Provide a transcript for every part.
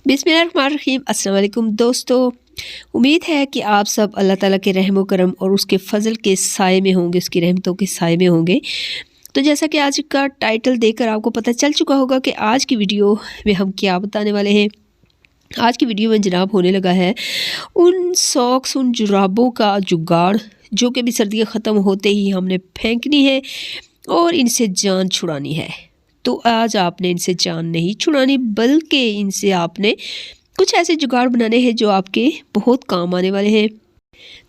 बिस्मिल्लाहिर्रहमानिर्रहीम। अस्सलाम वालेकुम दोस्तों, उम्मीद है कि आप सब अल्लाह ताला के रहम करम और उसके फ़ज़ल के साए में होंगे, उसकी रहमतों के साए में होंगे। तो जैसा कि आज का टाइटल देखकर आपको पता चल चुका होगा कि आज की वीडियो में हम क्या बताने वाले हैं। आज की वीडियो में जनाब होने लगा है उन सॉक्स, उन जुराबों का जुगाड़ जो कि अभी सर्दियाँ ख़त्म होते ही हमने फेंकनी है और इनसे जान छुड़ानी है। तो आज आपने इनसे जान नहीं छुड़ानी, बल्कि इनसे आपने कुछ ऐसे जुगाड़ बनाने हैं जो आपके बहुत काम आने वाले हैं।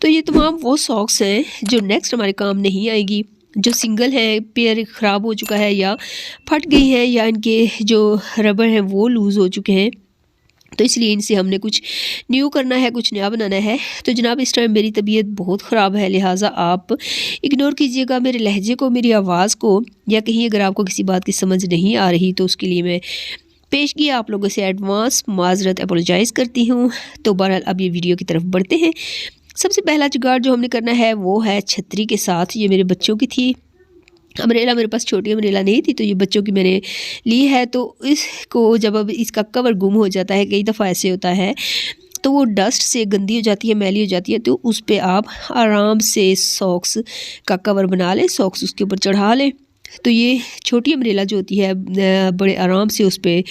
तो ये तमाम वो सॉक्स हैं जो नेक्स्ट हमारे काम नहीं आएगी, जो सिंगल है, पेयर ख़राब हो चुका है या फट गई है या इनके जो रबर हैं वो लूज़ हो चुके हैं, तो इसलिए इनसे हमने कुछ न्यू करना है, कुछ नया बनाना है। तो जनाब इस टाइम मेरी तबीयत बहुत ख़राब है, लिहाजा आप इग्नोर कीजिएगा मेरे लहजे को, मेरी आवाज़ को, या कहीं अगर आपको किसी बात की समझ नहीं आ रही तो उसके लिए मैं पेशगी आप लोगों से एडवांस माजरत अपोलोजाइज़ करती हूँ। तो बहरहाल अब ये वीडियो की तरफ बढ़ते हैं। सबसे पहला जुगाड़ जो हमने करना है वो है छतरी के साथ। ये मेरे बच्चों की थी अम्ब्रेला, मेरे पास छोटी अम्ब्रेला नहीं थी, तो ये बच्चों की मैंने ली है। तो इसको जब अब इसका कवर गुम हो जाता है, कई दफ़ा ऐसे होता है, तो वो डस्ट से गंदी हो जाती है, मैली हो जाती है, तो उस पे आप आराम से सॉक्स का कवर बना लें, सॉक्स उसके ऊपर चढ़ा लें। तो ये छोटी अम्ब्रेला जो होती है बड़े आराम से उस पर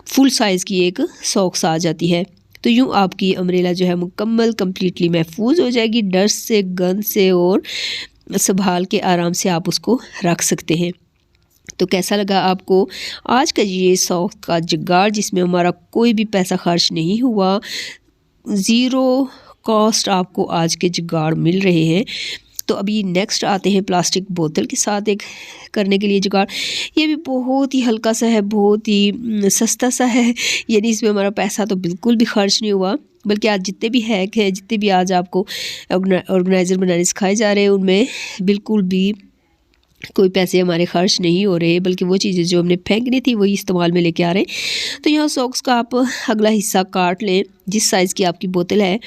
फुल साइज़ की एक सॉक्स आ जाती है। तो यूँ आपकी अम्ब्रेला जो है मुकम्मल कम्प्लीटली महफूज हो जाएगी डस्ट से, गंद से, और संभाल के आराम से आप उसको रख सकते हैं। तो कैसा लगा आपको आज का ये सॉक्स का जुगाड़, जिसमें हमारा कोई भी पैसा खर्च नहीं हुआ, ज़ीरो कॉस्ट आपको आज के जुगाड़ मिल रहे हैं। तो अभी नेक्स्ट आते हैं प्लास्टिक बोतल के साथ एक करने के लिए जुगाड़। ये भी बहुत ही हल्का सा है, बहुत ही सस्ता सा है, यानी इसमें हमारा पैसा तो बिल्कुल भी खर्च नहीं हुआ, बल्कि आज जितने भी हैक है, जितने भी आज आपको ऑर्गेनाइज़र बनाने सिखाए जा रहे हैं, उनमें बिल्कुल भी कोई पैसे हमारे खर्च नहीं हो रहे, बल्कि वो चीज़ें जो हमने फेंकनी थी वही इस्तेमाल में लेके आ रहे हैं। तो यहाँ सॉक्स का आप अगला हिस्सा काट लें, जिस साइज़ की आपकी बोतल है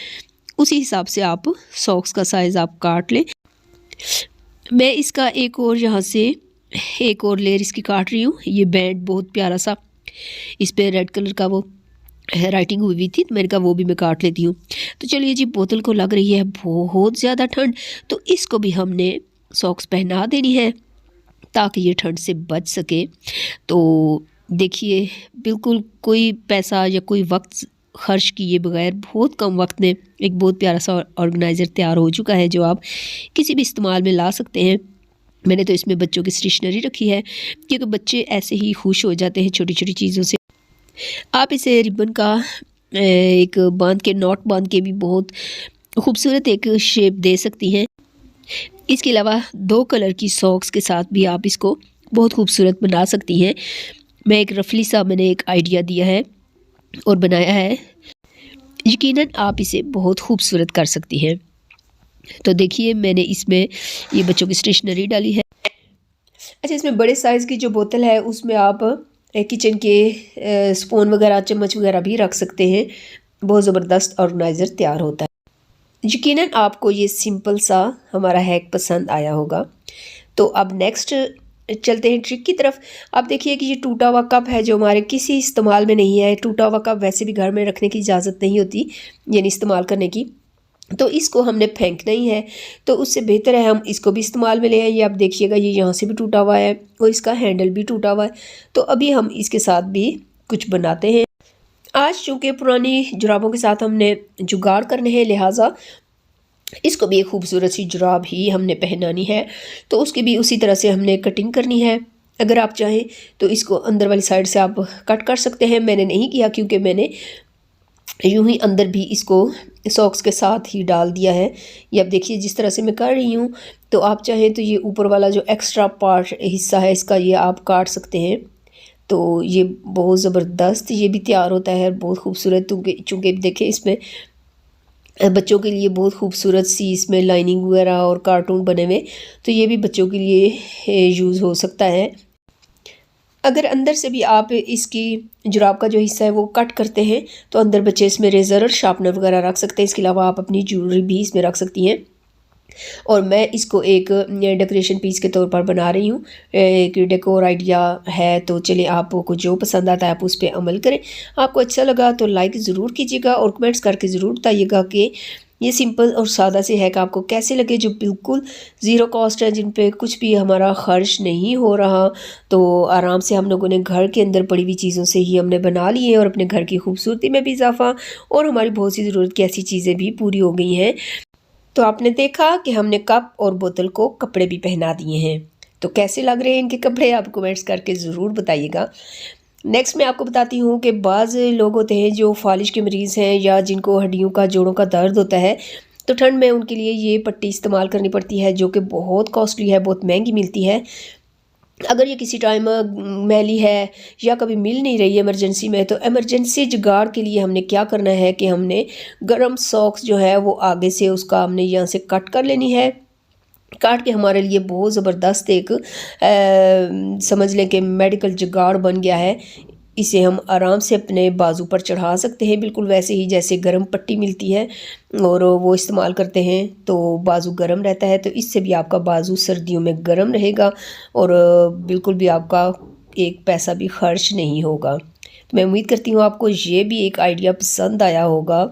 उसी हिसाब से आप सॉक्स का साइज़ आप काट लें। मैं इसका एक और यहाँ से एक और लेयर इसकी काट रही हूँ। ये बैंड बहुत प्यारा सा, इस पर रेड कलर का वो राइटिंग हुई हुई थी, तो मैंने कहा वो भी मैं काट लेती हूँ। तो चलिए जी, बोतल को लग रही है बहुत ज़्यादा ठंड, तो इसको भी हमने सॉक्स पहना देनी है ताकि ये ठंड से बच सके। तो देखिए, बिल्कुल कोई पैसा या कोई वक्त खर्च किए बगैर बहुत कम वक्त में एक बहुत प्यारा सा ऑर्गेनाइज़र तैयार हो चुका है, जो आप किसी भी इस्तेमाल में ला सकते हैं। मैंने तो इसमें बच्चों की स्टेशनरी रखी है, क्योंकि बच्चे ऐसे ही खुश हो जाते हैं छोटी छोटी चीज़ों से। आप इसे रिबन का एक बांध के, नॉट बांध के भी बहुत खूबसूरत एक शेप दे सकती हैं। इसके अलावा 2 कलर की सॉक्स के साथ भी आप इसको बहुत खूबसूरत बना सकती हैं। मैं एक रफली सा मैंने एक आइडिया दिया है और बनाया है, यकीनन आप इसे बहुत खूबसूरत कर सकती हैं। तो देखिए, मैंने इसमें ये बच्चों की स्टेशनरी डाली है। अच्छा, इसमें बड़े साइज़ की जो बोतल है उसमें आप किचन के स्पून वगैरह, चम्मच वगैरह भी रख सकते हैं। बहुत ज़बरदस्त ऑर्गेनाइज़र तैयार होता है। यकीनन आपको ये सिंपल सा हमारा हैक पसंद आया होगा। तो अब नेक्स्ट चलते हैं ट्रिक की तरफ। आप देखिए कि ये टूटा हुआ कप है जो हमारे किसी इस्तेमाल में नहीं है। टूटा हुआ कप वैसे भी घर में रखने की इजाज़त नहीं होती, यानी इस्तेमाल करने की, तो इसको हमने फेंकना ही है। तो उससे बेहतर है हम इसको भी इस्तेमाल में ले आए। ये आप देखिएगा, ये यहाँ से भी टूटा हुआ है और इसका हैंडल भी टूटा हुआ है। तो अभी हम इसके साथ भी कुछ बनाते हैं। आज चूँकि पुरानी जुराबों के साथ हमने जुगाड़ करने हैं, लिहाजा इसको भी एक खूबसूरत सी जुराब ही हमने पहनानी है। तो उसकी भी उसी तरह से हमने कटिंग करनी है। अगर आप चाहें तो इसको अंदर वाली साइड से आप कट कर सकते हैं। मैंने नहीं किया, क्योंकि मैंने यूं ही अंदर भी इसको सॉक्स के साथ ही डाल दिया है। ये आप देखिए जिस तरह से मैं कर रही हूँ। तो आप चाहें तो ये ऊपर वाला जो एक्स्ट्रा पार्ट हिस्सा है इसका, ये आप काट सकते हैं। तो ये बहुत ज़बरदस्त ये भी तैयार होता है, बहुत खूबसूरत। चूँकि देखें, इसमें बच्चों के लिए बहुत खूबसूरत सी इसमें लाइनिंग वगैरह और कार्टून बने हुए, तो ये भी बच्चों के लिए यूज़ हो सकता है। अगर अंदर से भी आप इसकी जुराब का जो हिस्सा है वो कट करते हैं, तो अंदर बच्चे इसमें रेज़र और शार्पनर वगैरह रख सकते हैं। इसके अलावा आप अपनी ज्वेलरी भी इसमें रख सकती हैं। और मैं इसको एक डेकोरेशन पीस के तौर पर बना रही हूँ। एक डेकोर आइडिया है, तो चलिए आपको जो पसंद आता है आप उस पर अमल करें। आपको अच्छा लगा तो लाइक ज़रूर कीजिएगा और कमेंट्स करके ज़रूर बताइएगा कि ये सिंपल और सादा से है कि आपको कैसे लगे, जो बिल्कुल ज़ीरो कॉस्ट है, जिन पे कुछ भी हमारा खर्च नहीं हो रहा। तो आराम से हम लोगों ने घर के अंदर पड़ी हुई चीज़ों से ही हमने बना ली है और अपने घर की खूबसूरती में भी इजाफा और हमारी बहुत सी ज़रूरत की ऐसी चीज़ें भी पूरी हो गई हैं। तो आपने देखा कि हमने कप और बोतल को कपड़े भी पहना दिए हैं। तो कैसे लग रहे हैं इनके कपड़े, आप कमेंट्स करके ज़रूर बताइएगा। नेक्स्ट मैं आपको बताती हूँ कि बाज़ लोग होते हैं जो फालिश के मरीज़ हैं या जिनको हड्डियों का, जोड़ों का दर्द होता है, तो ठंड में उनके लिए ये पट्टी इस्तेमाल करनी पड़ती है, जो कि बहुत कॉस्टली है, बहुत महंगी मिलती है। अगर ये किसी टाइम मैली है या कभी मिल नहीं रही है इमरजेंसी में, तो इमरजेंसी जुगाड़ के लिए हमने क्या करना है कि हमने गर्म सॉक्स जो है वो आगे से उसका हमने यहाँ से कट कर लेनी है। काट के हमारे लिए बहुत ज़बरदस्त एक समझ लें कि मेडिकल जुगाड़ बन गया है। इसे हम आराम से अपने बाजू पर चढ़ा सकते हैं, बिल्कुल वैसे ही जैसे गर्म पट्टी मिलती है और वो इस्तेमाल करते हैं तो बाजू गर्म रहता है। तो इससे भी आपका बाजू सर्दियों में गर्म रहेगा और बिल्कुल भी आपका एक पैसा भी खर्च नहीं होगा। तो मैं उम्मीद करती हूँ आपको ये भी एक आइडिया पसंद आया होगा।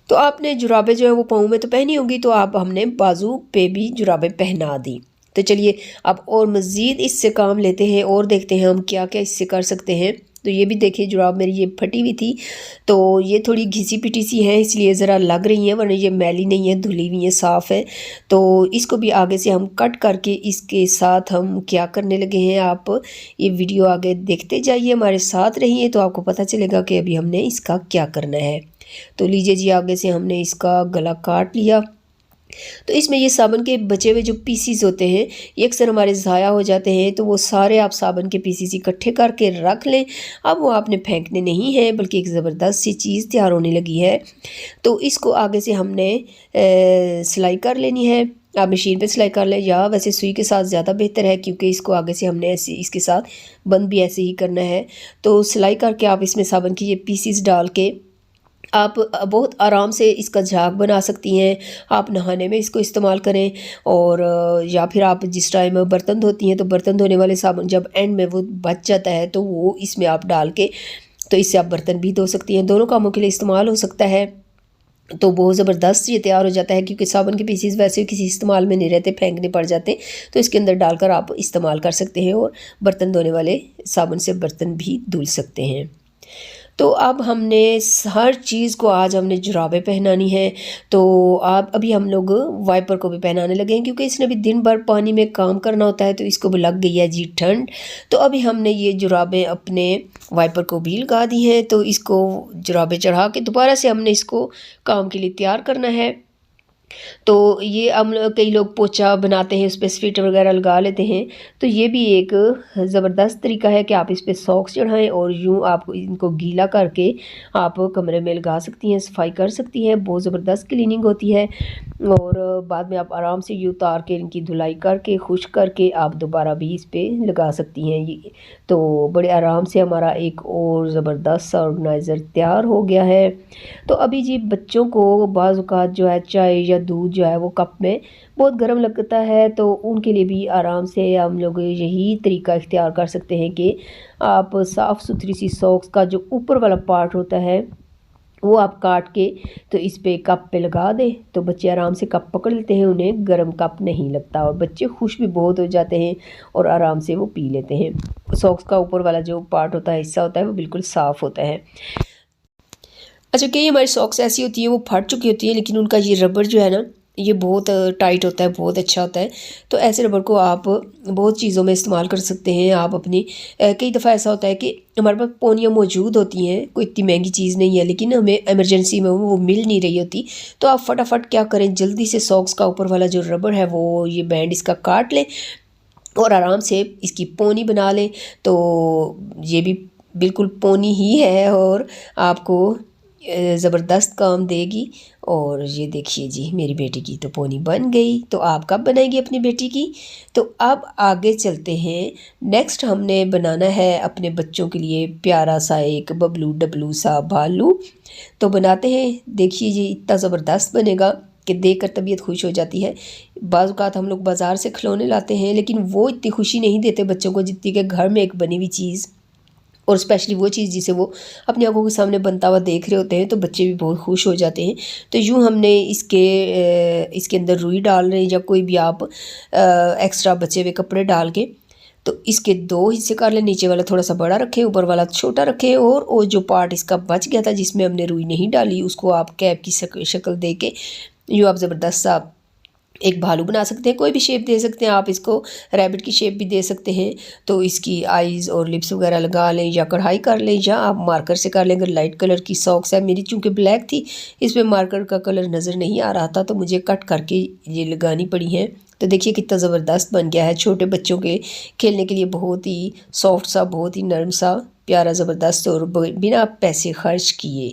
तो आपने जुराबें जो है वो पाँव में तो पहनी होगी, तो आप हमने बाजू पे भी जुराबें पहना दी। तो चलिए अब और मज़ीद इससे काम लेते हैं और देखते हैं हम क्या क्या इससे कर सकते हैं। तो ये भी देखिए जुराब मेरी ये फटी हुई थी, तो ये थोड़ी घिसी पिटी सी है, इसलिए ज़रा लग रही हैं, वरना ये मैली नहीं है, धुली हुई है, साफ़ है। तो इसको भी आगे से हम कट करके इसके साथ हम क्या करने लगे हैं, आप ये वीडियो आगे देखते जाइए, हमारे साथ रहिए, तो आपको पता चलेगा कि अभी हमने इसका क्या करना है। तो लीजिए जी, आगे से हमने इसका गला काट लिया। तो इसमें ये साबुन के बचे हुए जो पीसीस होते हैं ये अक्सर हमारे ज़ाया हो जाते हैं, तो वो सारे आप साबुन के पीसीस इकट्ठे करके रख लें। अब वो आपने फेंकने नहीं है, बल्कि एक ज़बरदस्त सी चीज़ तैयार होने लगी है। तो इसको आगे से हमने सिलाई कर लेनी है। आप मशीन पे सिलाई कर लें या वैसे सुई के साथ ज़्यादा बेहतर है, क्योंकि इसको आगे से हमने ऐसे इसके साथ बंद भी ऐसे ही करना है। तो सिलाई करके आप इसमें साबुन की ये पीसीस डाल के आप बहुत आराम से इसका झाग बना सकती हैं। आप नहाने में इसको इस्तेमाल करें और या फिर आप जिस टाइम बर्तन धोती हैं तो बर्तन धोने वाले साबुन जब एंड में वो बच जाता है तो वो इसमें आप डाल के, तो इससे आप बर्तन भी धो सकती हैं। दोनों कामों के लिए इस्तेमाल हो सकता है। तो बहुत ज़बरदस्त ये तैयार हो जाता है, क्योंकि साबुन के पीसीस वैसे किसी इस्तेमाल में नहीं रहते, फेंकने पड़ जाते, तो इसके अंदर डालकर आप इस्तेमाल कर सकते हैं और बर्तन धोने वाले साबुन से बर्तन भी धुल सकते हैं। तो अब हमने हर चीज़ को आज हमने जुराबें पहनानी है। तो आप अभी हम लोग वाइपर को भी पहनाने लगे हैं, क्योंकि इसने भी दिन भर पानी में काम करना होता है, तो इसको भी लग गई है जी ठंड। तो अभी हमने ये जुराबें अपने वाइपर को भी लगा दी हैं, तो इसको जुराबें चढ़ा के दोबारा से हमने इसको काम के लिए तैयार करना है। तो ये हम कई लोग पोचा बनाते हैं, उस पर स्वेटर वगैरह लगा लेते हैं। तो ये भी एक ज़बरदस्त तरीका है कि आप इस पर सॉक्स चढ़ाएं और यूँ आप इनको गीला करके आप कमरे में लगा सकती हैं, सफाई कर सकती हैं। बहुत ज़बरदस्त क्लीनिंग होती है और बाद में आप आराम से ये उतार के इनकी धुलाई करके खुश्क करके आप दोबारा भी इस पर लगा सकती हैं। ये तो बड़े आराम से हमारा एक और ज़बरदस्त सा ऑर्गेनाइज़र तैयार हो गया है। तो अभी जी बच्चों को बाज़ औक़ात जो है चाय या दूध जो है वो कप में बहुत गर्म लगता है, तो उनके लिए भी आराम से हम लोग यही तरीका इख्तियार कर सकते हैं कि आप साफ़ सुथरी सी सॉक्स का जो ऊपर वाला पार्ट होता है वो आप काट के तो इस पे कप पे लगा दें, तो बच्चे आराम से कप पकड़ लेते हैं, उन्हें गर्म कप नहीं लगता और बच्चे खुश भी बहुत हो जाते हैं और आराम से वो पी लेते हैं। सॉक्स का ऊपर वाला जो पार्ट होता है, हिस्सा होता है, वो बिल्कुल साफ़ होता है। अच्छा, कई हमारी सॉक्स ऐसी होती है वो फट चुकी होती है, लेकिन उनका ये रबर जो है ना ये बहुत टाइट होता है, बहुत अच्छा होता है। तो ऐसे रबर को आप बहुत चीज़ों में इस्तेमाल कर सकते हैं। आप अपनी कई दफ़ा ऐसा होता है कि हमारे पास पोनियाँ मौजूद होती हैं, कोई इतनी महंगी चीज़ नहीं है, लेकिन हमें इमरजेंसी में वो मिल नहीं रही होती, तो आप फटाफट क्या करें, जल्दी से सॉक्स का ऊपर वाला जो रबर है वो ये बैंड इसका काट लें और आराम से इसकी पोनी बना लें। तो ये भी बिल्कुल पोनी ही है और आपको ज़बरदस्त काम देगी। और ये देखिए जी, मेरी बेटी की तो पोनी बन गई। तो आप कब बनाएंगी अपनी बेटी की? तो अब आगे चलते हैं। नेक्स्ट हमने बनाना है अपने बच्चों के लिए प्यारा सा एक बबलू डबलू सा भालू। तो बनाते हैं, देखिए जी इतना ज़बरदस्त बनेगा। कि देखकर तबीयत खुश हो जाती है। बाज़ औक़ात हम लोग बाज़ार से खिलौने लाते हैं लेकिन वो इतनी खुशी नहीं देते बच्चों को जितनी कि घर में एक बनी हुई चीज़, और स्पेशली वो चीज़ जिसे वो अपनी आंखों के सामने बनता हुआ देख रहे होते हैं तो बच्चे भी बहुत खुश हो जाते हैं। तो यूँ हमने इसके अंदर रुई डाल रहे हैं या कोई भी आप एक्स्ट्रा बचे हुए कपड़े डाल के, तो इसके 2 हिस्से कर लें, नीचे वाला थोड़ा सा बड़ा रखें, ऊपर वाला छोटा रखें, और वो जो पार्ट इसका बच गया था जिसमें हमने रुई नहीं डाली उसको आप कैप की शक्ल दे के यूँ आप ज़बरदस्त सा एक भालू बना सकते हैं। कोई भी शेप दे सकते हैं आप, इसको रैबिट की शेप भी दे सकते हैं। तो इसकी आइज़ और लिप्स वगैरह लगा लें या कढ़ाई कर लें या आप मार्कर से कर लें। अगर लाइट कलर की सॉक्स है, मेरी चूँकि ब्लैक थी इसमें मार्कर का कलर नज़र नहीं आ रहा था तो मुझे कट करके ये लगानी पड़ी है। तो देखिए कितना ज़बरदस्त बन गया है, छोटे बच्चों के खेलने के लिए बहुत ही सॉफ्ट सा, बहुत ही नरम सा, प्यारा ज़बरदस्त और बिना पैसे खर्च किए।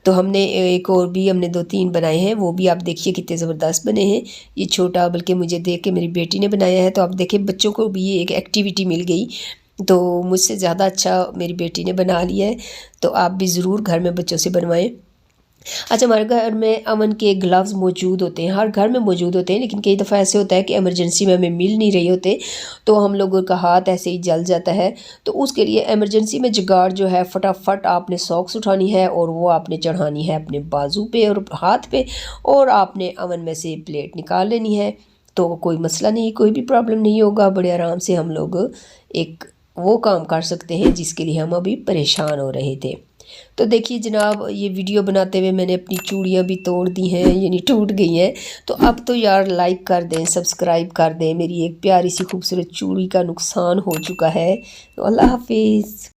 तो हमने एक और भी हमने 2-3 बनाए हैं, वो भी आप देखिए कितने ज़बरदस्त बने हैं। ये छोटा बल्कि मुझे देख के मेरी बेटी ने बनाया है, तो आप देखें बच्चों को भी ये एक एक्टिविटी मिल गई। तो मुझसे ज़्यादा अच्छा मेरी बेटी ने बना लिया है। तो आप भी ज़रूर घर में बच्चों से बनवाएं। अच्छा, हमारे घर में अमन के ग्लव्स मौजूद होते हैं, हर घर में मौजूद होते हैं, लेकिन कई दफ़ा ऐसे होता है कि इमरजेंसी में हमें मिल नहीं रहे होते तो हम लोगों का हाथ ऐसे ही जल जाता है। तो उसके लिए इमरजेंसी में जुगाड़ जो है, फटाफट आपने सॉक्स उठानी है और वो आपने चढ़ानी है अपने बाजू पे और हाथ पे, और आपने अमन में से प्लेट निकाल लेनी है। तो कोई मसला नहीं, कोई भी प्रॉब्लम नहीं होगा, बड़े आराम से हम लोग एक वो काम कर सकते हैं जिसके लिए हम अभी परेशान हो रहे थे। तो देखिए जनाब, ये वीडियो बनाते हुए मैंने अपनी चूड़ियाँ भी तोड़ दी हैं, यानी टूट गई हैं। तो अब तो यार लाइक कर दें, सब्सक्राइब कर दें, मेरी एक प्यारी सी खूबसूरत चूड़ी का नुकसान हो चुका है। तो अल्लाह हाफिज़।